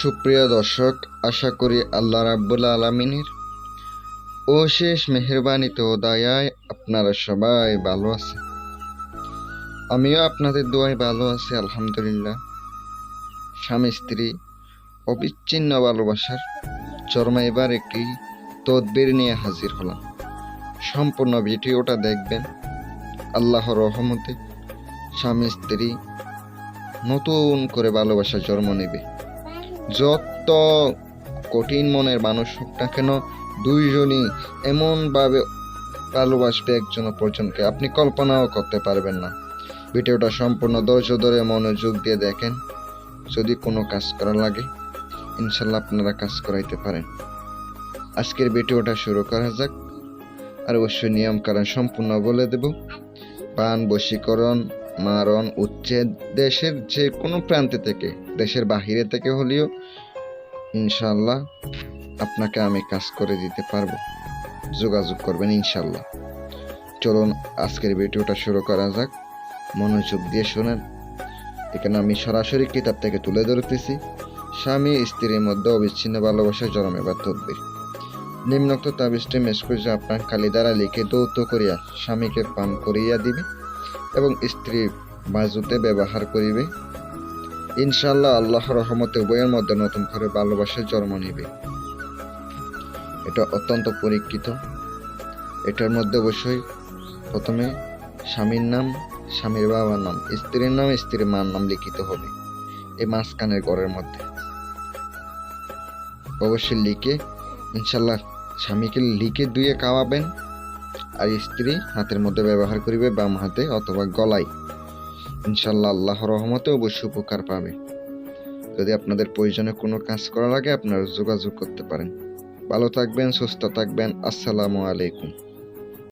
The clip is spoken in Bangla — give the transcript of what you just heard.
সুপ্রিয় দর্শক, আশা করি আল্লাহ রাব্বুল আলামিনের অশেষ মেহেরবানিতে ও দয়ায় আপনারা সবাই ভালো আছেন। আমিও আপনাদের দোয়ায় ভালো আছি, আলহামদুলিল্লাহ। স্বামী স্ত্রী অবিচ্ছিন্ন ভালোবাসার চরমা এবার একটি তদবির নিয়ে হাজির হলাম। সম্পূর্ণ ভিডিওটা দেখবেন। আল্লাহর রহমতে স্বামী স্ত্রী নতুন করে ভালোবাসা জন্ম নেবে। যত কঠিন মনের মানুষ হোক না কেন, দুইজনই এমনভাবে ভালোবাসবে একজন অপরজনকে, আপনি কল্পনাও করতে পারবেন না। ভিডিওটা সম্পূর্ণ ধৈর্য ধরে মনোযোগ দিয়ে দেখেন। যদি কোনো কাজ করা লাগে, ইনশাল্লাহ আপনারা কাজ করাইতে পারেন। আজকের ভিডিওটা শুরু করা যাক। আর অবশ্যই নিয়ম কারণ সম্পূর্ণ বলে দেব। বান, বশীকরণ, মারণ, উচ্ছেদ দেশের যে কোনো প্রান্তে থেকে, দেশের বাহিরে থেকে হলেও ইনশাল্লাহ আপনাকে আমি কাজ করে দিতে পারবো। যোগাযোগ করবেন ইনশাল্লাহ। চলুন আজকের ভিডিওটা শুরু করা যাক। মনোযোগ দিয়ে শোনেন। এখানে আমি সরাসরি কিতাব থেকে তুলে ধরতেছি স্বামী স্ত্রীর মধ্যে অবিচ্ছিন্ন ভালোবাসা জন্মে বা তদবির। নিম্নোক্ত তাবিজটি মেসকুজে আপনার কালি দ্বারা লিখে দৌত করিয়া স্বামীকে পান করিয়া দিবে এবং স্ত্রী বাজুতে ব্যবহার করিবে। ইনশাআল্লাহ আল্লাহর রহমতে উভয়ের মধ্যে নতুন করে ভালোবাসার জন্ম নিবে। এটা অত্যন্ত পরীক্ষিত। এটার মধ্যে অবশ্যই প্রথমে স্বামীর নাম, স্বামীর বাবার নাম, স্ত্রীর নাম, স্ত্রীর মার নাম লিখিত হবে এই মাঝখানের ঘরের মধ্যে। অবশ্যই লিখে ইনশাল্লাহ স্বামীকে লিখে ধুয়ে খাওয়াবেন। আর স্ত্রী হাতের মধ্যে ব্যবহার করিবে, বাম হাতে অথবা গলায়। ইনশাল্লাহ আল্লাহর রহমতে অবশ্যই উপকার পাবে। যদি আপনাদের প্রয়োজনে কোনো কাজ করা লাগে, আপনারা যোগাযোগ করতে পারেন। ভালো থাকবেন, সুস্থ থাকবেন। আসসালামু আলাইকুম।